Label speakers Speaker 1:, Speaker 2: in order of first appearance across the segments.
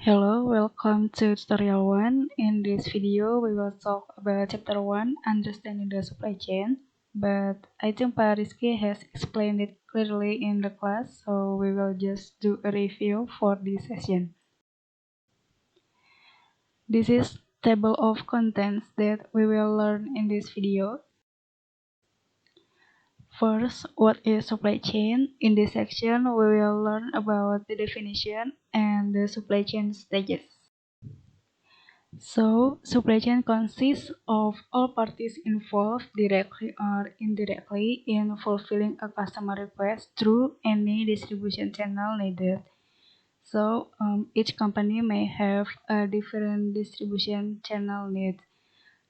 Speaker 1: Hello, welcome to tutorial 1. In this video, we will talk about chapter 1, understanding the supply chain. But I think Pak Rizky has explained it clearly in the class, so we will just do a review for this session. This is table of contents that we will learn in this video. First, what is supply chain? In this section, we will learn about the definition and the supply chain stages. So, supply chain consists of all parties involved directly or indirectly in fulfilling a customer request through any distribution channel needed. So, each company may have a different distribution channel needs.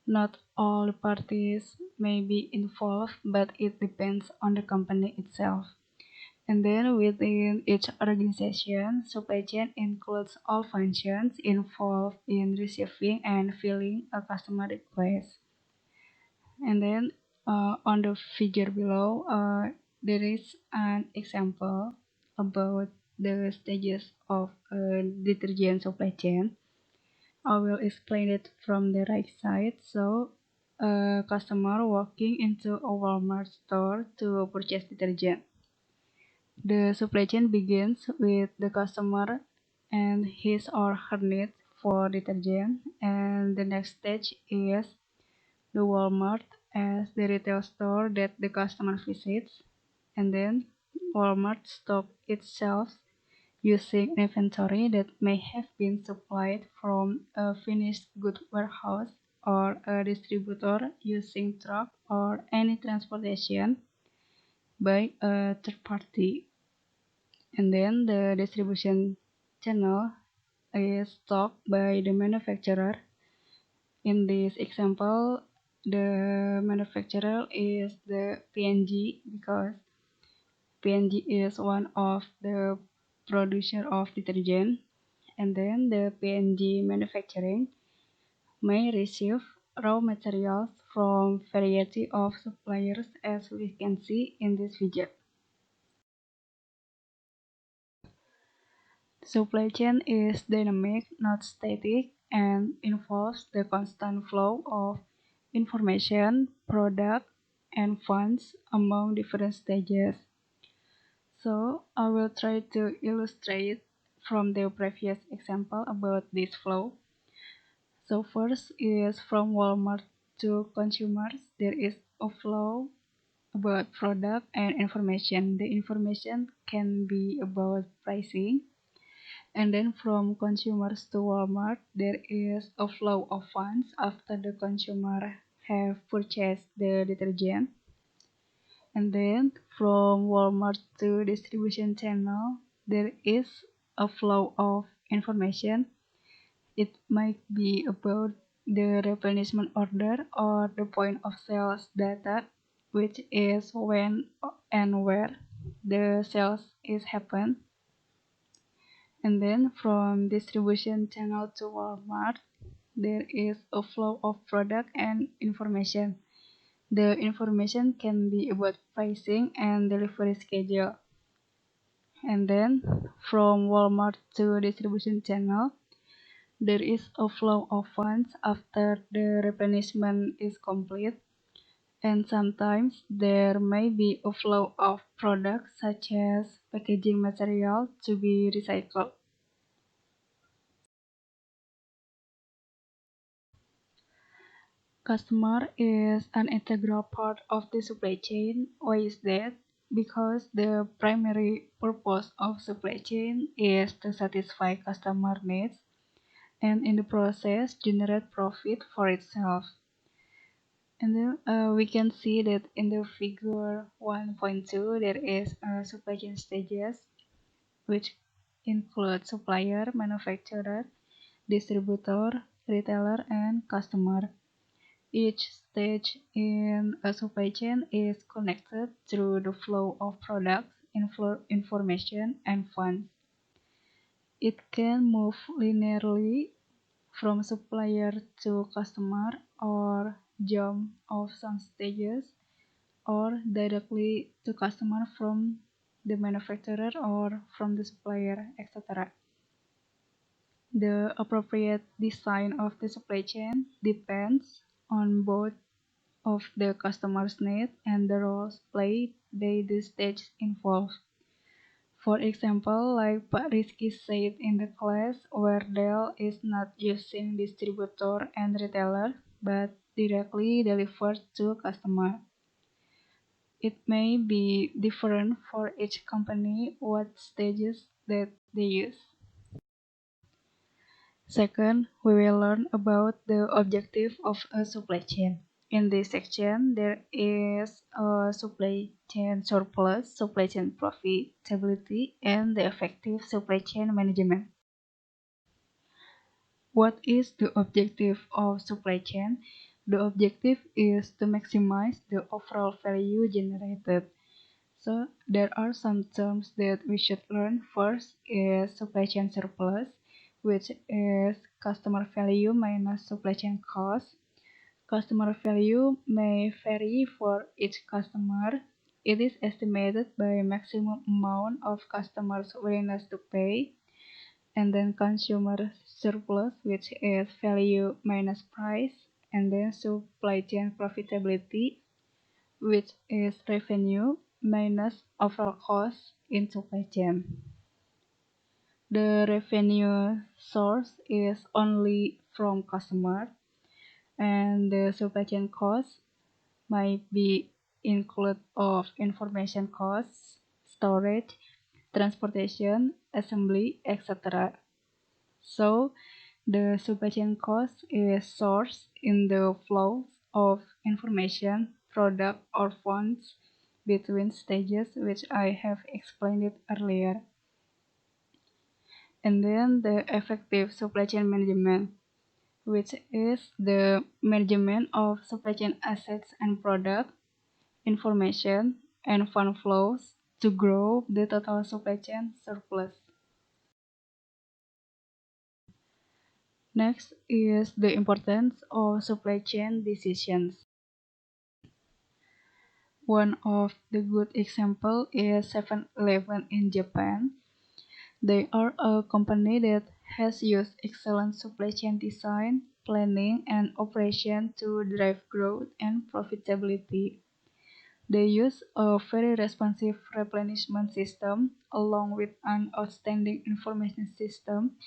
Speaker 1: Not all parties may be involved, but it depends on the company itself. And then within each organization, supply chain includes all functions involved in receiving and filling a customer request. And then on the figure below, there is an example about the stages of a detergent supply chain. I will explain it from the right side. So, a customer walking into a Walmart store to purchase detergent. The supply chain begins with the customer and his or her need for detergent, and the next stage is the Walmart as the retail store that the customer visits, and then Walmart stock itself using inventory that may have been supplied from a finished goods warehouse or a distributor using truck or any transportation by a third party. And then the distribution channel is stocked by the manufacturer. In this example, the manufacturer is the P&G because P&G is one of the producer of detergent. And then the P&G manufacturing may receive raw materials from variety of suppliers as we can see in this figure. Supply chain is dynamic, not static, and involves the constant flow of information, product, and funds among different stages. So, I will try to illustrate from the previous example about this flow. So, first is from Walmart to consumers, there is a flow about product and information. The information can be about pricing. And then from consumers to Walmart, there is a flow of funds after the consumer have purchased the detergent. And then from Walmart to distribution channel, there is a flow of information. It might be about the replenishment order or the point of sales data, which is when and where the sales is happen. And then from distribution channel to Walmart, there is a flow of product and information. The information can be about pricing and delivery schedule. And then from Walmart to distribution channel, there is a flow of funds after the replenishment is complete. And sometimes there may be a flow of products such as packaging material to be recycled. Customer is an integral part of the supply chain. Why is that? Because the primary purpose of supply chain is to satisfy customer needs and in the process generate profit for itself. And then we can see that in the figure 1.2 there is a supply chain stages which include supplier, manufacturer, distributor, retailer, and customer. Each stage in a supply chain is connected through the flow of products, information, and funds. It can move linearly from supplier to customer or jump off some stages or directly to customer from the manufacturer or from the supplier, etc. The appropriate design of the supply chain depends on both of the customer's needs and the roles played by the stages involved. For example, like Pak Rizky said in the class, where Dell is not using distributor and retailer, but directly delivered to customer. It may be different for each company what stages that they use. Second, we will learn about the objective of a supply chain. In this section, there is a supply chain surplus, supply chain profitability, and the effective supply chain management. What is the objective of supply chain? The objective is to maximize the overall value generated. So there are some terms that we should learn. First is supply chain surplus, which is customer value minus supply chain cost. Customer value may vary for each customer. It is estimated by maximum amount of customers' willingness to pay. And then consumer surplus, which is value minus price. And then supply chain profitability, which is revenue minus overall cost in supply chain. The revenue source is only from customer, and the supply chain cost might be include of information costs, storage, transportation, assembly, etc. So the supply chain cost is sourced in the flow of information, product, or funds between stages, which I have explained it earlier. And then the effective supply chain management, which is the management of supply chain assets and product, information, and fund flows to grow the total supply chain surplus. Next is the importance of supply chain decisions. One of the good example is 7-Eleven in Japan. They are a company that has used excellent supply chain design, planning, and operation to drive growth and profitability. They use a very responsive replenishment system along with an outstanding information system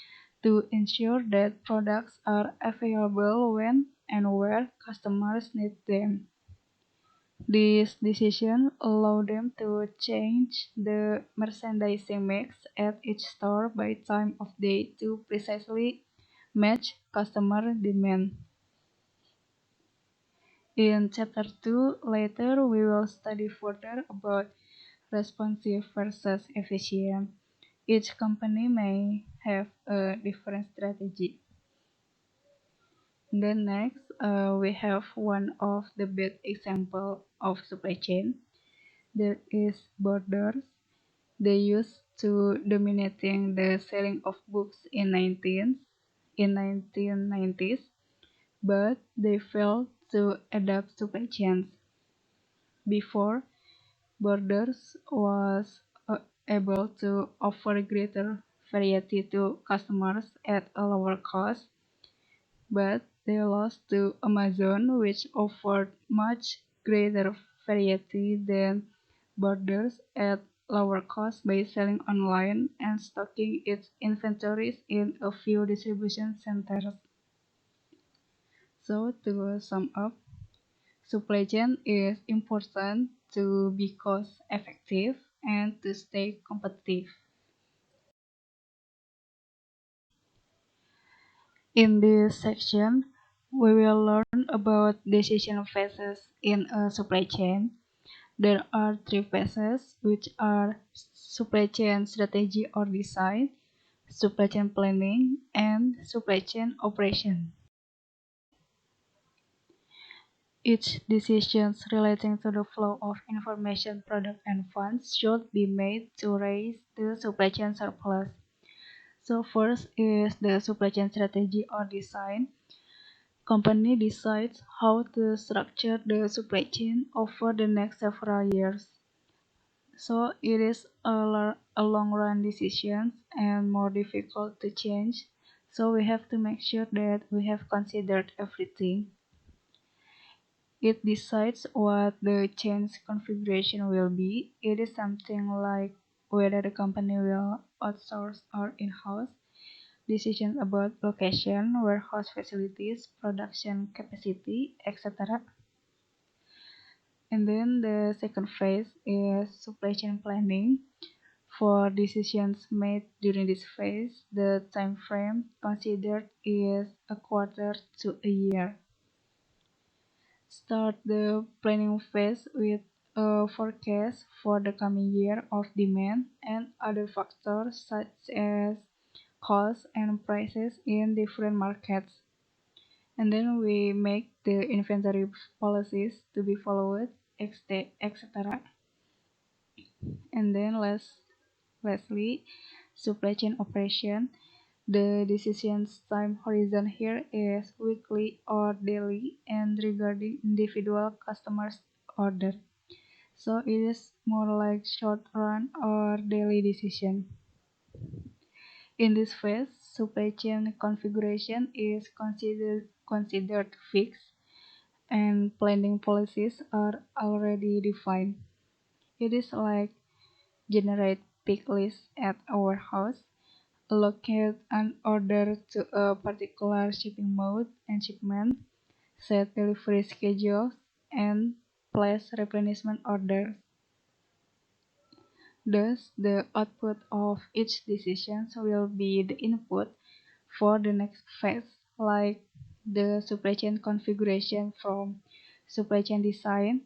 Speaker 1: to ensure that products are available when and where customers need them. This decision allowed them to change the merchandising mix at each store by time of day to precisely match customer demand. In chapter 2, later we will study further about responsive versus efficient. Each company may have a different strategy. Then next, we have one of the best example of supply chain. There is Borders. They used to dominating the selling of books in 1990s, but they failed to adapt supply chains. Before, Borders was able to offer greater variety to customers at a lower cost, but they lost to Amazon, which offered much greater variety than Borders at lower cost by selling online and stocking its inventories in a few distribution centers. So to sum up, supply chain is important to be cost effective and to stay competitive. In this section, we will learn about decision phases in a supply chain. There are three phases, which are supply chain strategy or design, supply chain planning, and supply chain operation. Each decision relating to the flow of information, product, and funds should be made to raise the supply chain surplus. So first is the supply chain strategy or design. Company decides how to structure the supply chain over the next several years. So it is a long run decision and more difficult to change So we have to make sure that we have considered everything. It decides what the change configuration will be. It is something like whether the company will outsource or in-house, decisions about location, warehouse facilities, production capacity, etc. And then the second phase is supply chain planning. For decisions made during this phase, the time frame considered is a quarter to a year. Start the planning phase with a forecast for the coming year of demand and other factors such as costs and prices in different markets. And then we make the inventory policies to be followed, etc. And then lastly, supply chain operation. The decision's time horizon here is weekly or daily and regarding individual customers' order. So it is more like short run or daily decision. In this phase, supply chain configuration is considered fixed and planning policies are already defined. It is like generate pick list at a warehouse, allocate an order to a particular shipping mode and shipment, set delivery schedules, and place replenishment orders. Thus, the output of each decision will be the input for the next phase, like the supply chain configuration from supply chain design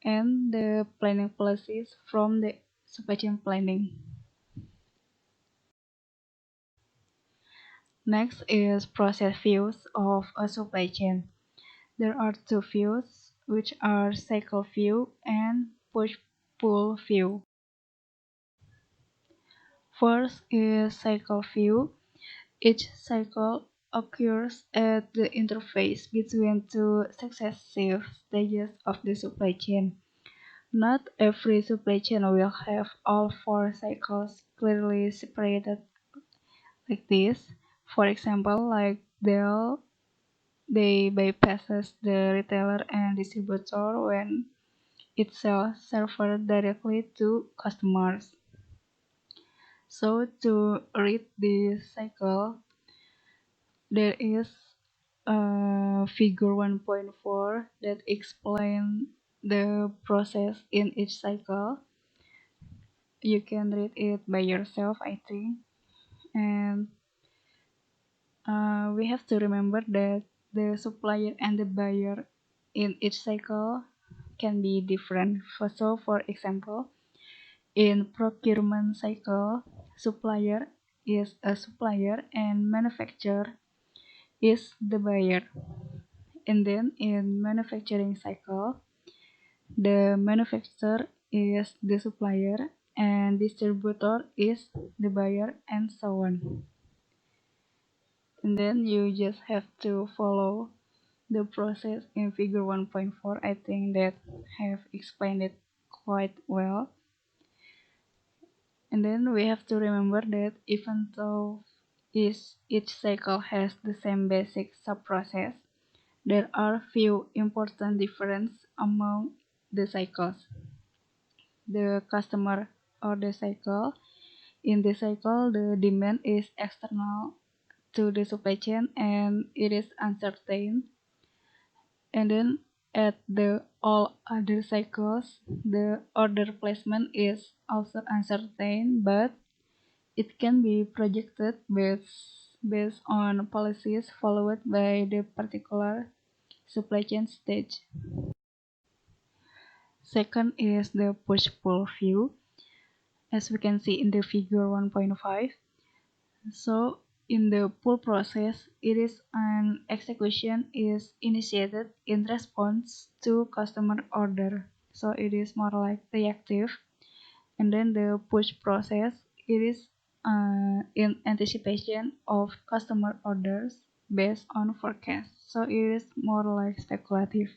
Speaker 1: and the planning policies from the supply chain planning. Next is process views of a supply chain. There are two views, which are cycle view and push-pull view. First is cycle view. Each cycle occurs at the interface between two successive stages of the supply chain. Not every supply chain will have all four cycles clearly separated like this. For example, like Dell, they bypasses the retailer and distributor when it sells server directly to customers. So to read this cycle, there is figure 1.4 that explains the process in each cycle. You can read it by yourself, I think. And we have to remember that the supplier and the buyer in each cycle can be different. So, for example, in procurement cycle, supplier is a supplier and manufacturer is the buyer. And then in manufacturing cycle, the manufacturer is the supplier and distributor is the buyer and so on. And then you just have to follow the process in figure 1.4. I think that have explained it quite well. And then we have to remember that even though each cycle has the same basic sub-process, there are few important differences among the cycles. The customer order cycle. In this cycle, the demand is external to the supply chain and it is uncertain. And then at the all other cycles, the order placement is also uncertain, but it can be projected based on policies followed by the particular supply chain stage. Second is the push-pull view, as we can see in the figure 1.5. So in the pull process, it is an execution is initiated in response to customer order. So it is more like reactive. And then the push process, it is in anticipation of customer orders based on forecast. So it is more like speculative.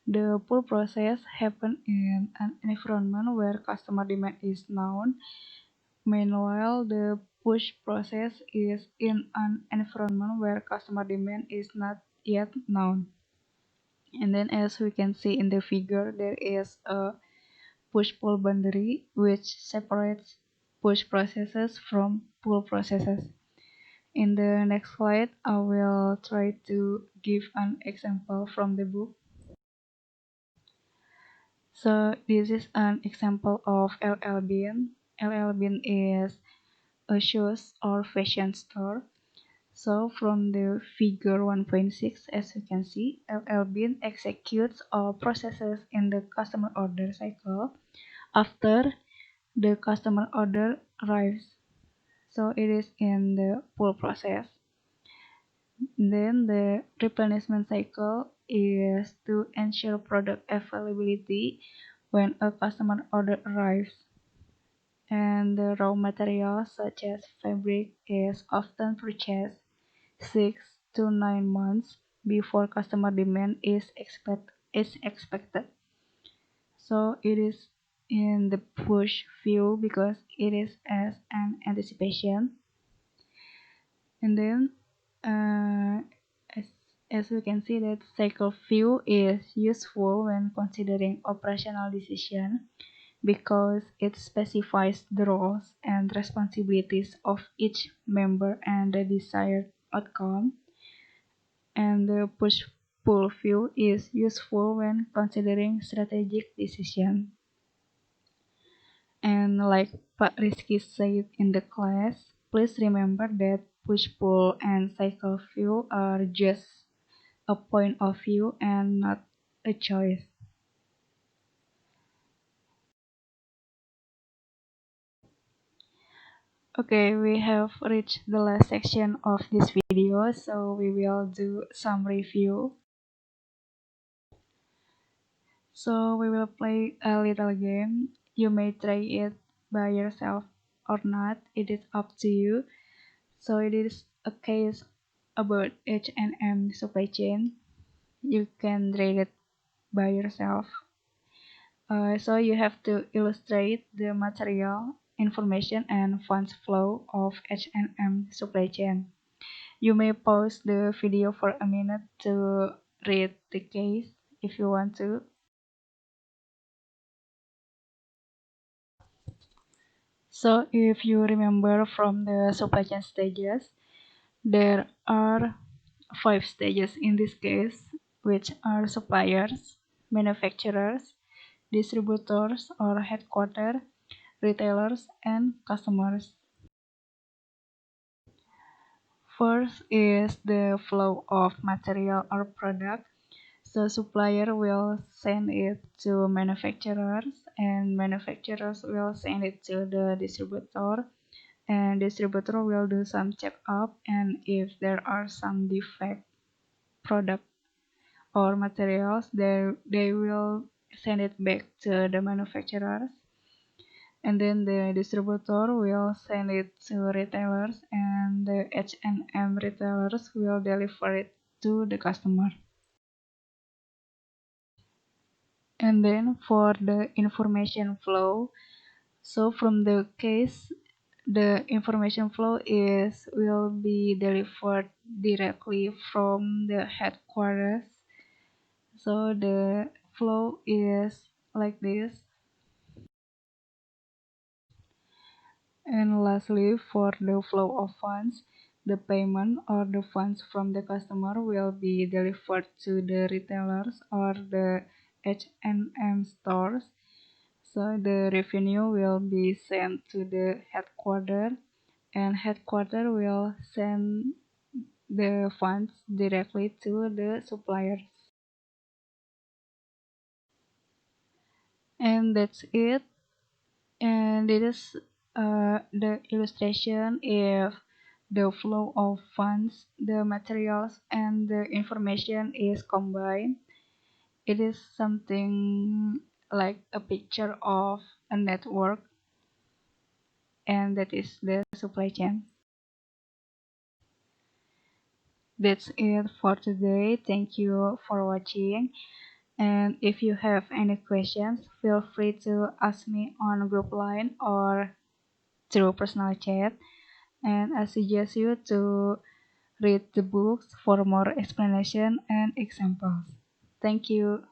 Speaker 1: The pull process happens in an environment where customer demand is known. Meanwhile, the push process is in an environment where customer demand is not yet known. And then as we can see in the figure, there is a push-pull boundary which separates push processes from pull processes. In the next slide, I will try to give an example from the book. So this is an example of LL Bean. LL Bean is a shoes or fashion store. So from the figure 1.6, as you can see, LL Bean executes all processes in the customer order cycle after the customer order arrives. So it is in the pull process. Then the replenishment cycle is to ensure product availability when a customer order arrives. And the raw materials such as fabric is often purchased 6 to 9 months before customer demand is expected. So it is in the push view because it is as an anticipation. And then uh, as, as we can see that cycle view is useful when considering operational decision because it specifies the roles and responsibilities of each member and the desired outcome. And the push-pull view is useful when considering strategic decision. And like Pak Rizky said in the class, please remember that push-pull and cycle view are just a point of view and not a choice. Okay, we have reached the last section of this video, so we will do some review. So we will play a little game. You may try it by yourself or not, it is up to you. So it is a case about H&M supply chain. You can read it by yourself. So you have to illustrate the material, information, and funds flow of H&M supply chain. You may pause the video for a minute to read the case if you want to. So if you remember from the supply chain stages, there are 5 stages in this case, which are suppliers, manufacturers, distributors or headquarters, retailers, and customers. First is the flow of material or product. So supplier will send it to manufacturers and manufacturers will send it to the distributor and distributor will do some check-up and if there are some defect product or materials they will send it back to the manufacturers and then the distributor will send it to retailers and the H&M retailers will deliver it to the customer. And then for the information flow, so from the case the information flow is will be delivered directly from the headquarters. So the flow is like this. And lastly, for the flow of funds, the payment or the funds from the customer will be delivered to the retailers or the H&M stores. So the revenue will be sent to the headquarters and headquarters will send the funds directly to the suppliers. And that's it. And this is the illustration if the flow of funds, the materials, and the information is combined. It is something like a picture of a network, and that is the supply chain. That's it for today. Thank you for watching. And if you have any questions, feel free to ask me on group line or through personal chat. and I suggest you to read the books for more explanation and examples. Thank you.